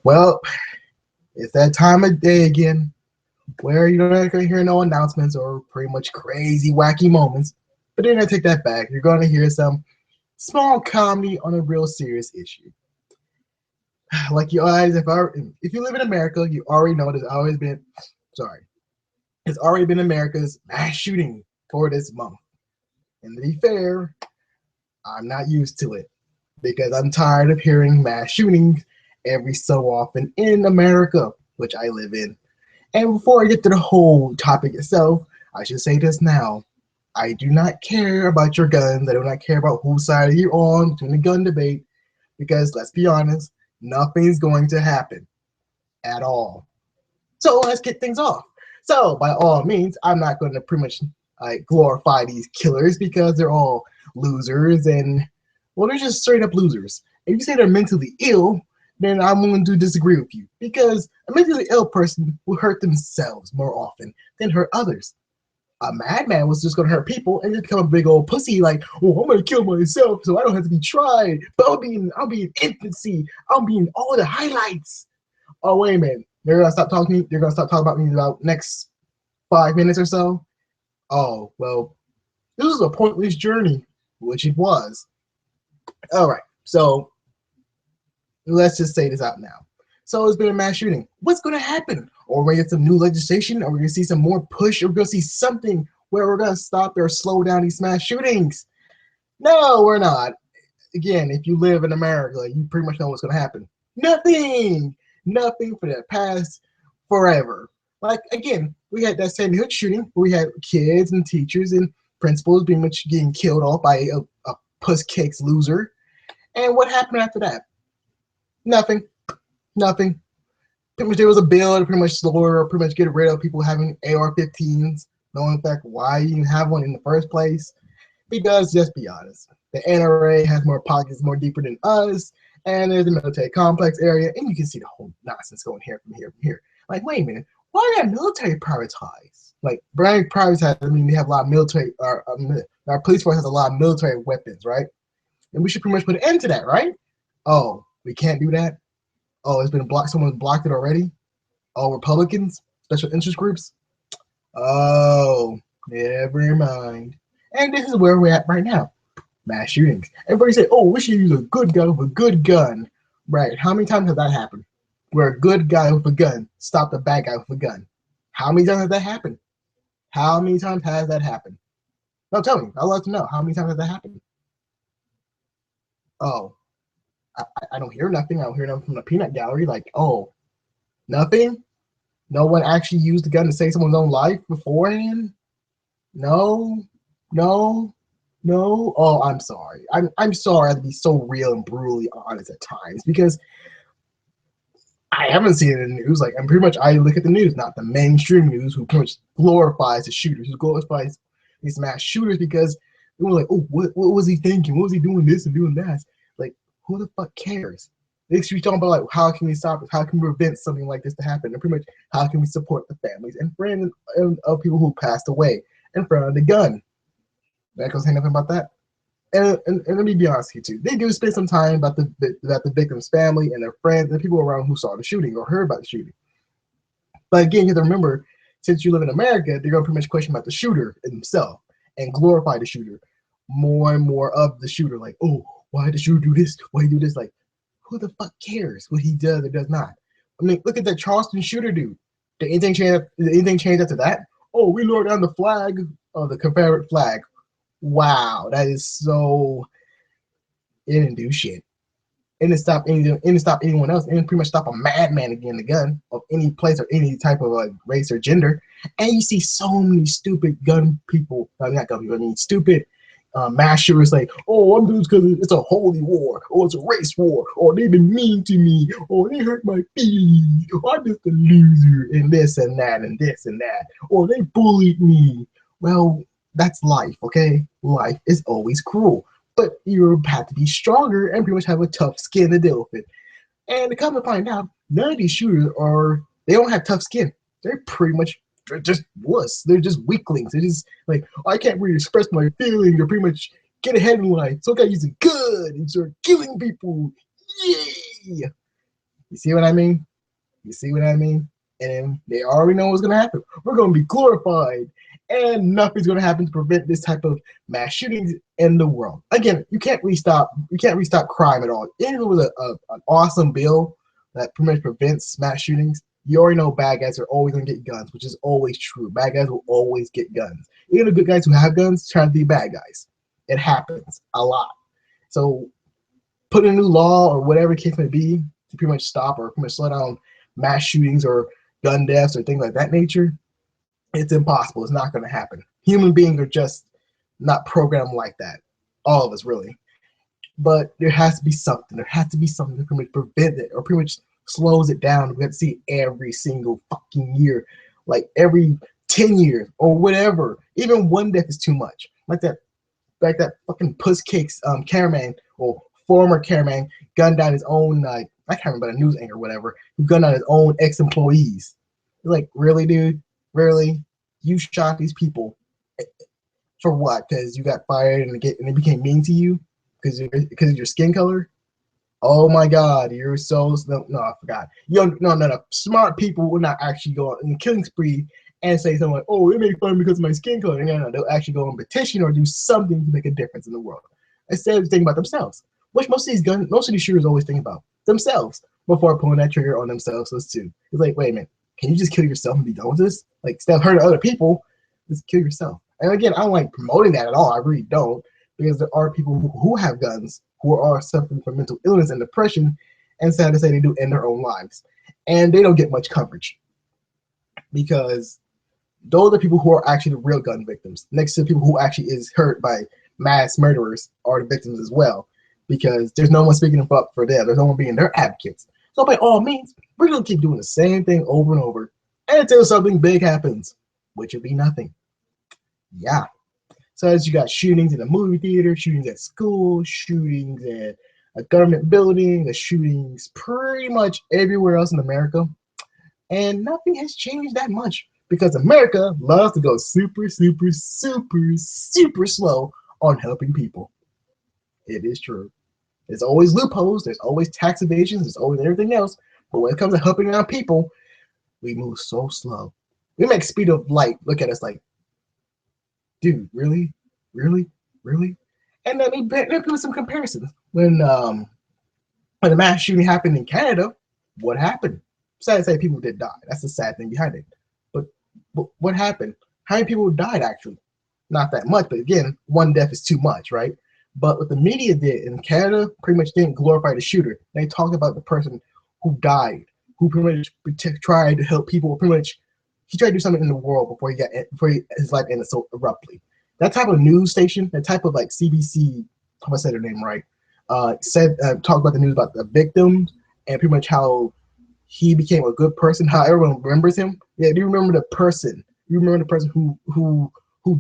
Well, it's that time of day again where you're not going to hear no announcements or pretty much crazy, wacky moments. But then I take that back. You're going to hear some small comedy on a real serious issue. Like you guys, if you live in America, you already know it's already been America's mass shooting for this month. And to be fair, I'm not used to it because I'm tired of hearing mass shootings every so often in America, which I live in. And before I get to the whole topic itself, I should say this now. I do not care about your guns. I do not care about whose side you're on during the gun debate because let's be honest, nothing's going to happen at all. So let's get things off. So by all means, I'm not going to pretty much glorify these killers because they're all losers and well, they're just straight up losers. If you say they're mentally ill, then I'm going to disagree with you because a mentally ill person will hurt themselves more often than hurt others. A madman was just going to hurt people and just become a big old pussy like, oh, I'm going to kill myself so I don't have to be tried. But I'll be in infancy. I'll be in all the highlights. Oh, wait a minute. They're going to stop talking to me. They're going to stop talking about me about next 5 minutes or so. Oh, well, this was a pointless journey, which it was. All right, so let's just say this out now. So it's been a mass shooting. What's going to happen? Or we're going to get some new legislation? Or we're going to see some more push? Or we're going to see something where we're going to stop or slow down these mass shootings? No, we're not. Again, if you live in America, you pretty much know what's going to happen. Nothing. Nothing for the past forever. Like, again, we had that Sandy Hook shooting where we had kids and teachers and principals pretty much getting killed off by a puss cakes loser. And what happened after that? Nothing. Nothing. Pretty much there was a bill to pretty much slower or pretty much get rid of people having AR-15s, knowing in fact why you even have one in the first place. Because just be honest, the NRA has more pockets more deeper than us, and there's the military complex area, and you can see the whole nonsense going here from here from here. Like, wait a minute, why are military privatized? Like, brand privatized, I mean, we have a lot of military, our police force has a lot of military weapons, right? And we should pretty much put an end to that, right? Oh, we can't do that? Oh, it's been blocked. Someone's blocked it already. Oh, Republicans, special interest groups. Oh, never mind. And this is where we're at right now. Mass shootings. Everybody say, "Oh, we should use a good guy with a good gun." Right? How many times has that happened? Where a good guy with a gun stopped a bad guy with a gun? How many times has that happened? How many times has that happened? No, tell me. I'd love to know. How many times has that happened? Oh, I don't hear nothing. I don't hear nothing from the peanut gallery. Like, oh, nothing. No one actually used the gun to save someone's own life beforehand? No, no, no. Oh, I'm sorry. I'm sorry I have to be so real and brutally honest at times because I haven't seen it in the news. Like, I'm pretty much I look at the news, not the mainstream news, who pretty much glorifies the shooters, who glorifies these mass shooters because they were like, oh, what was he thinking? What was he doing this and doing that? Like, who the fuck cares? They should be talking about like how can we stop it? How can we prevent something like this to happen? And pretty much how can we support the families and friends of people who passed away in front of the gun? That goes hand up about that. And let me be honest with you too. They do spend some time about the victim's family and their friends and people around who saw the shooting or heard about the shooting. But again, you have to remember, since you live in America, they're gonna pretty much question about the shooter himself and glorify the shooter more and more of the shooter. Like, oh, why did the shooter do this? Why did he do this? Like, who the fuck cares what he does or does not? I mean, look at that Charleston shooter dude. Did anything change after that? Oh, we lowered down the flag, the Confederate flag. Wow, that is so. It didn't do shit. It didn't stop anyone else. It didn't pretty much stop a madman to get a gun of any place or any type of race or gender. And you see so many stupid gun people, not gun people, I mean stupid mass shooters like, oh, I'm doing this because it's a holy war, or it's a race war, or they've been mean to me, or they hurt my feelings, or I'm just a loser, and this and that, and this and that, or they bullied me. Well, that's life, okay? Life is always cruel. But you have to be stronger and pretty much have a tough skin to deal with it. And to come to find out, none of these shooters they don't have tough skin. They're just wuss. They're just weaklings. They're just like, oh, I can't really express my feelings or pretty much get ahead in life. So I gotta use a gun and start killing people. Yay! You see what I mean? You see what I mean? And they already know what's going to happen. We're going to be glorified, and nothing's going to happen to prevent this type of mass shootings in the world. Again, you can't really stop crime at all. Even if it was an awesome bill that pretty much prevents mass shootings, you already know bad guys are always going to get guns, which is always true. Bad guys will always get guns. Even the good guys who have guns try to be bad guys. It happens a lot. So put a new law or whatever the case may be to pretty much stop or pretty much slow down mass shootings or gun deaths or things like that nature, it's impossible. It's not going to happen. Human beings are just not programmed like that. All of us, really. But there has to be something. There has to be something to pretty much prevent it or pretty much slows it down. We have to see it every single fucking year, like every 10 years or whatever. Even one death is too much. Like that fucking puss cakes cameraman or former cameraman gunned down his own I can't remember, a news anchor or whatever, who gunned down his own ex-employees. Like, really, dude? Really? You shot these people for what? Because you got fired and they became mean to you because of your skin color? Oh my God, you're so no, I forgot. No. Smart people will not actually go on a killing spree and say something like, "Oh, they make fun because of my skin color." No, they'll actually go on petition or do something to make a difference in the world instead of thinking about themselves. Which most of these shooters always think about themselves before pulling that trigger on themselves too. It's like, wait a minute, can you just kill yourself and be done with this? Like, instead of hurting other people, just kill yourself. And again, I don't like promoting that at all. I really don't, because there are people who have guns who are suffering from mental illness and depression, and sad to say, they do end their own lives, and they don't get much coverage because those are people who are actually the real gun victims. Next to the people who actually is hurt by mass murderers are the victims as well, because there's no one speaking up for them. There's no one being their advocates. So by all means, we're gonna keep doing the same thing over and over until something big happens, which would be nothing. Yeah. So as you got shootings in the movie theater, shootings at school, shootings at a government building, the shootings pretty much everywhere else in America, and nothing has changed that much because America loves to go super, super, super, super slow on helping people. It is true. There's always loopholes, there's always tax evasions, there's always everything else. But when it comes to helping out people, we move so slow. We make speed of light look at us like, dude, really? Really? Really? And let me put some comparisons. When the mass shooting happened in Canada, what happened? Sad to say, people did die. That's the sad thing behind it. But what happened? How many people died actually? Not that much, but again, one death is too much, right? But what the media did in Canada pretty much didn't glorify the shooter. They talked about the person who died, who pretty much tried to help people. Pretty much, he tried to do something in the world before his life ended so abruptly. That type of news station, that type of like CBC, hope I said her name right, talked about the news about the victims and pretty much how he became a good person, how everyone remembers him. Yeah, do you remember the person? You remember the person who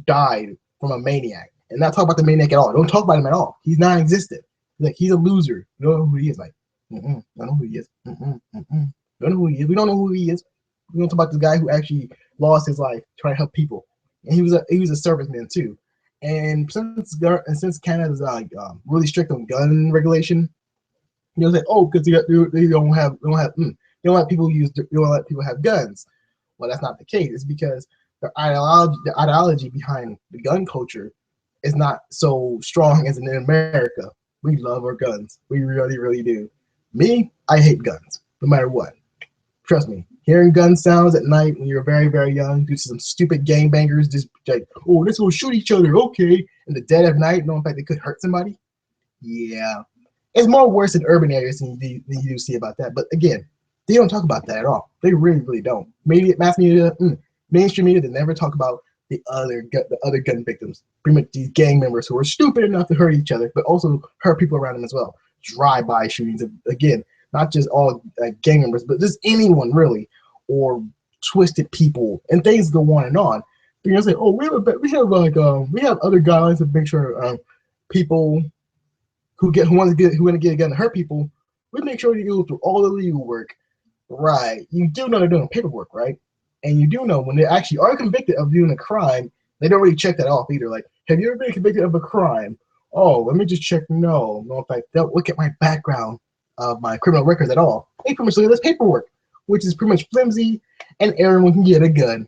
died from a maniac? And not talk about the maniac at all. Don't talk about him at all. He's non-existent. Like, he's a loser. You don't know who he is. Like, don't know who he is. Don't know who he is. We don't know who he is. We don't talk about the guy who actually lost his life trying to help people, and he was a serviceman too. And since Canada's really strict on gun regulation, say, oh, because they don't let people have guns. Well, that's not the case. It's because the ideology behind the gun culture is not so strong as in America. We love our guns. We really, really do. Me, I hate guns, no matter what. Trust me. Hearing gun sounds at night when you're very, very young, due to some stupid gangbangers, just like, oh, let's go shoot each other, okay, in the dead of night, knowing in fact they could hurt somebody. Yeah. It's more worse in urban areas than you do see about that. But again, they don't talk about that at all. They really, really don't. Mass media, mainstream media, they never talk about the other gun victims. Pretty much these gang members who are stupid enough to hurt each other, but also hurt people around them as well. Drive-by shootings, again, not just all gang members, but just anyone really, or twisted people, and things go on and on. Because say, oh, we have other guidelines to make sure people who want to get a gun to hurt people, we make sure you go through all the legal work. Right. You do know they're doing paperwork, right? And you do know when they actually are convicted of doing a crime, they don't really check that off either. Like, have you ever been convicted of a crime? Oh, let me just check. No, in fact, don't look at my background. of my criminal records at all. They pretty much look at this paperwork, which is pretty much flimsy, and everyone can get a gun.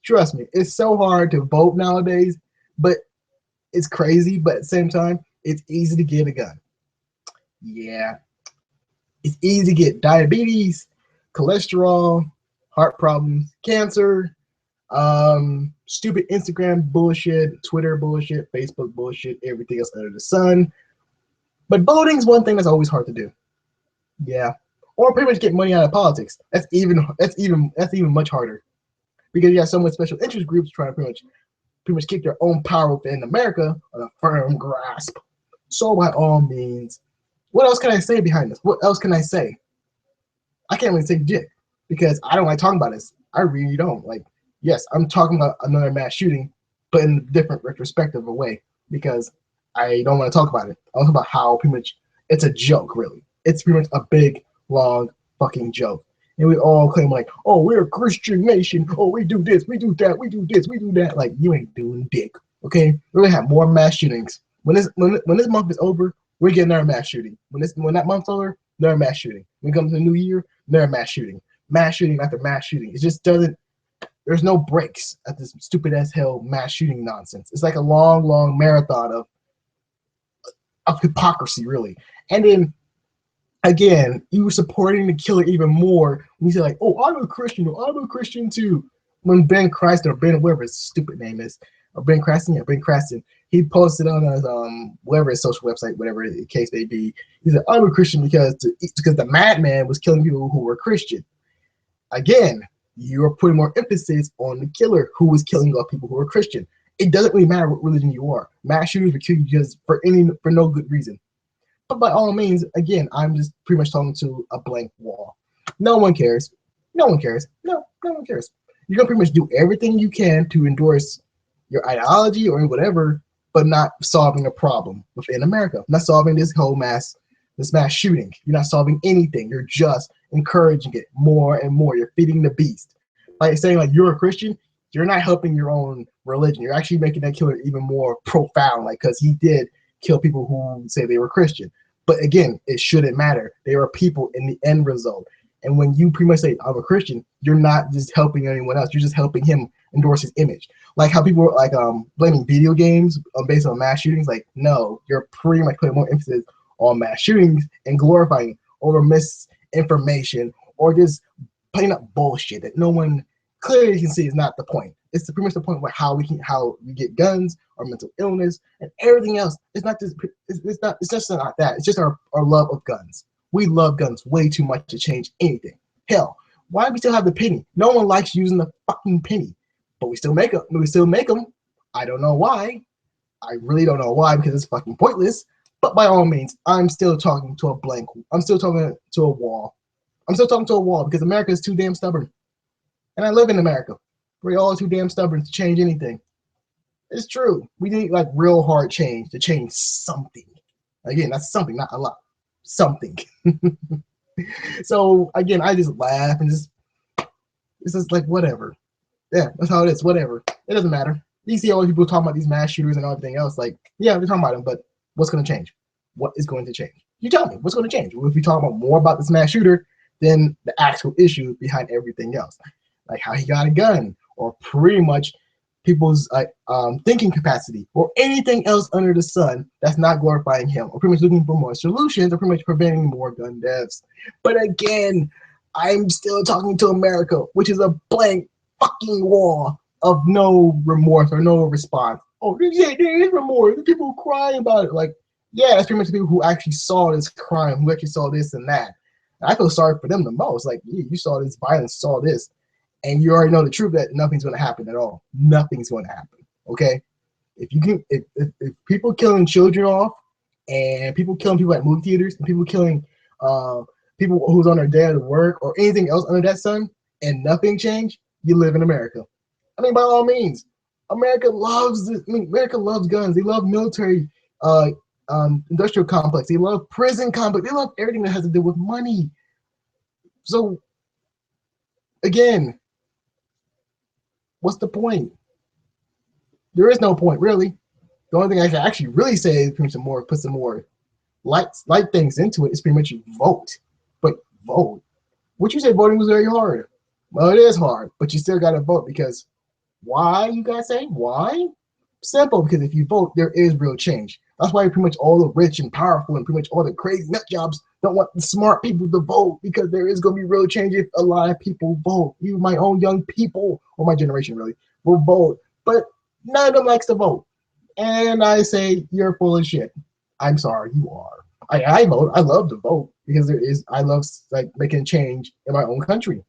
Trust me, it's so hard to vote nowadays, but it's crazy. But at the same time, it's easy to get a gun. Yeah, it's easy to get diabetes, cholesterol, heart problems, cancer, stupid Instagram bullshit, Twitter bullshit, Facebook bullshit, everything else under the sun. But voting's one thing that's always hard to do. Yeah, or pretty much get money out of politics. That's even much harder because you have so much special interest groups trying to pretty much keep their own power within America on a firm grasp. So by all means, what else can I say behind this? What else can I say? I can't really say shit because I don't like talking about this. I really don't. Like, yes, I'm talking about another mass shooting, but in a different retrospective way because I don't want to talk about it. I want to talk about how pretty much it's a joke, really. It's pretty much a big, long fucking joke. And we all claim like, oh, we're a Christian nation. Oh, we do this, we do that, we do this, we do that. Like, you ain't doing dick, okay? We're gonna have more mass shootings. When this month is over, we're getting another mass shooting. When that month's over, another mass shooting. When it comes to the new year, another mass shooting. Mass shooting after mass shooting. It just doesn't. There's no breaks at this stupid as hell mass shooting nonsense. It's like a long, long marathon of hypocrisy, really. And then again, you were supporting the killer even more when you say like, "Oh, I'm a Christian. Oh, I'm a Christian too." When Ben Christ or Ben whatever his stupid name is, or Ben Craston, yeah, Ben Craston, he posted on his whatever his social website, whatever the case may be. He said, "I'm a Christian because the madman was killing people who were Christian." Again, you are putting more emphasis on the killer who was killing all people who were Christian. It doesn't really matter what religion you are. Mass shooters will kill you just for no good reason. But by all means, again, I'm just pretty much talking to a blank wall. No one cares. No one cares. No one cares. You're gonna pretty much do everything you can to endorse your ideology or whatever, but not solving a problem within America. Not solving this mass shooting. You're not solving anything. You're just encouraging it more and more. You're feeding the beast. Like saying like you're a Christian, you're not helping your own religion. You're actually making that killer even more profound, like because he did kill people who say they were Christian. But again, it shouldn't matter. They are people in the end result. And when you pretty much say, I'm a Christian, you're not just helping anyone else. You're just helping him endorse his image. Like how people are like blaming video games based on mass shootings. Like, no, you're pretty much putting more emphasis on mass shootings and glorifying over misinformation or just putting up bullshit that no one clearly can see is not the point. It's pretty much the point where how we get guns or mental illness and everything else. It's just not that. It's just our love of guns. We love guns way too much to change anything. Hell, why do we still have the penny? No one likes using the fucking penny, but we still make them. I don't know why. I really don't know why because it's fucking pointless. But by all means, I'm still talking to a blank. I'm still talking to a wall. I'm still talking to a wall because America is too damn stubborn. And I live in America. We're all too damn stubborn to change anything. It's true. We need like real hard change to change something. Again, that's something, not a lot. Something. So again, I just laugh and it's just like whatever. Yeah, that's how it is. Whatever. It doesn't matter. You see all the people talking about these mass shooters and everything else. Like, yeah, they're talking about them, but what's going to change? What is going to change? You tell me. What's going to change? Well, if we talk about more about this mass shooter than the actual issue behind everything else, like how he got a gun, or pretty much people's thinking capacity, or anything else under the sun that's not glorifying him, or pretty much looking for more solutions, or pretty much preventing more gun deaths. But again, I'm still talking to America, which is a blank fucking wall of no remorse or no response. Oh, there is remorse. There's people crying about it. Like, yeah, that's pretty much the people who actually saw this crime, who actually saw this and that. And I feel sorry for them the most. Like, you saw this violence, saw this, and you already know the truth that nothing's going to happen at all. Nothing's going to happen. Okay, if people killing children off, and people killing people at movie theaters, and people killing people who's on their day to work, or anything else under that sun, and nothing changed, you live in America. I mean, by all means, America loves this. I mean, America loves guns. They love military, industrial complex. They love prison complex. They love everything that has to do with money. So, again, what's the point? There is no point, really. The only thing I can actually really say is put some more light things into it, it's pretty much you vote. But vote. What you say voting was very hard. Well, it is hard, but you still gotta vote because why, you guys say? Why? Simple, because if you vote, there is real change. That's why pretty much all the rich and powerful and pretty much all the crazy nut jobs don't want the smart people to vote, because there is going to be real change if a lot of people vote. Even my own young people, or my generation really, will vote. But none of them likes to vote. And I say, you're full of shit. I'm sorry, you are. I vote. I love to vote because I love like making change in my own country.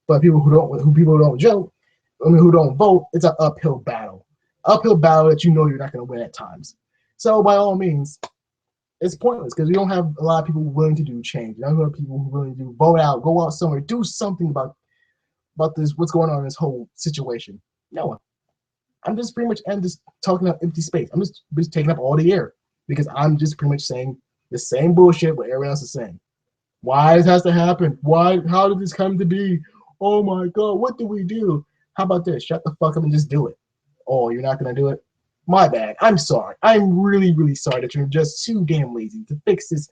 But people who don't vote, it's an uphill battle. Uphill battle that you know you're not going to win at times. So by all means, it's pointless because we don't have a lot of people willing to do change. You don't have people who willing to vote out, go out somewhere, do something about this, what's going on in this whole situation. No one. I'm just talking about empty space. I'm just taking up all the air because I'm just pretty much saying the same bullshit what everyone else is saying. Why this has to happen? Why? How did this come to be? Oh my God, what do we do? How about this? Shut the fuck up and just do it. Oh, you're not going to do it? My bad. I'm sorry. I'm really, really sorry that you're just too damn lazy to fix this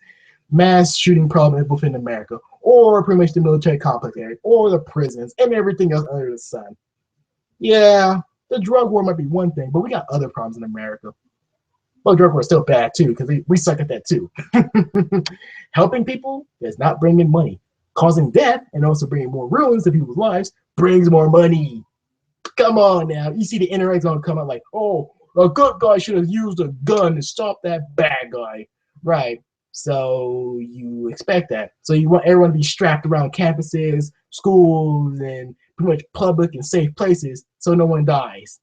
mass shooting problem within America, or pretty much the military complex area, or the prisons, and everything else under the sun. Yeah, the drug war might be one thing, but we got other problems in America. Well, drug war is still bad too, because we suck at that too. Helping people is not bringing money. Causing death and also bringing more ruins to people's lives brings more money. Come on now. You see the internet's gonna come out like, oh, a good guy should have used a gun to stop that bad guy. Right. So you expect that. So you want everyone to be strapped around campuses, schools, and pretty much public and safe places so no one dies.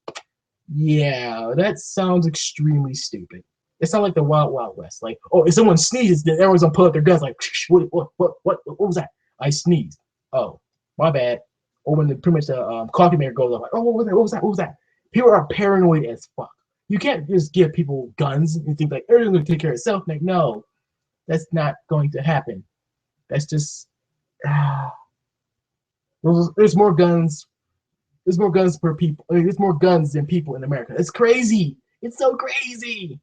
Yeah, that sounds extremely stupid. It sounds like the Wild Wild West. Like, oh, if someone sneezes, then everyone's gonna pull out their guns like, what was that? I sneezed. Oh, my bad. Or when pretty much the coffee maker goes off, like, oh, what was that? People are paranoid as fuck. You can't just give people guns and think like everything's gonna take care of itself. Like, no, that's not going to happen. That's just there's more guns. There's more guns per people. I mean, there's more guns than people in America. It's crazy. It's so crazy.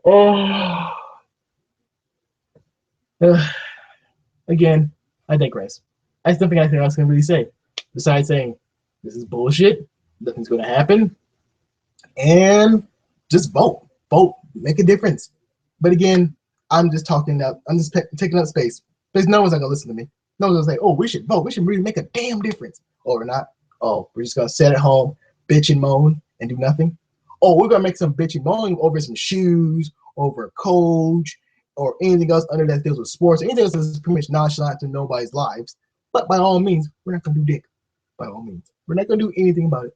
Oh, again, I digress. I don't think anything else I can really say besides saying this is bullshit. Nothing's going to happen, and just vote. Vote. Make a difference. But again, I'm just talking up. I'm just taking up space. Because no one's not going to listen to me. No one's going to say, oh, we should vote. We should really make a damn difference. Oh, we're not. Oh, we're just going to sit at home, bitch and moan, and do nothing. Oh, we're going to make some bitch and moan over some shoes, over a coach, or anything else under that deals with sports. Anything else that's pretty much nonchalant to nobody's lives. But by all means, we're not going to do dick. By all means. We're not going to do anything about it.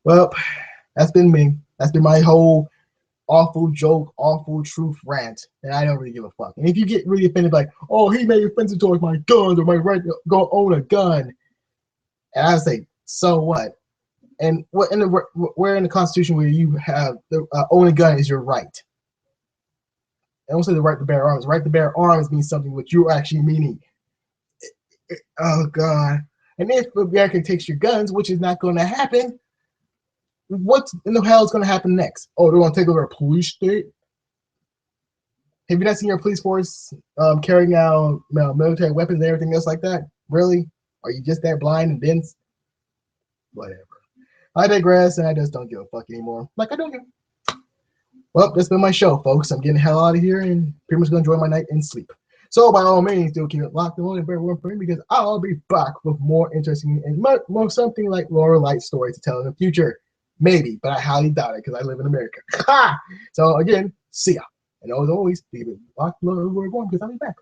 Well, that's been me. That's been my whole awful joke, awful truth rant, and I don't really give a fuck. And if you get really offended, like, oh, he made offensive towards my guns or my right to go own a gun, and I say, so what? And what in the where in the Constitution where you have the own a gun is your right? I don't say the right to bear arms. Right to bear arms means something which you're actually meaning. Oh God! And if America takes your guns, which is not going to happen, what in the hell is going to happen next? Oh, they're going to take over a police state? Have you not seen your police force carrying out military weapons and everything else like that? Really? Are you just that blind and dense? Whatever. I digress, and I just don't give a fuck anymore. Like, I don't give. Well, that's been my show, folks. I'm getting the hell out of here and pretty much going to enjoy my night and sleep. So, by all means, do keep it locked on and very warm for me because I'll be back with more interesting and more something like Laura Light story to tell in the future. Maybe, but I highly doubt it because I live in America. So, again, see ya. And as always, keep it locked on and very warm because I'll be back.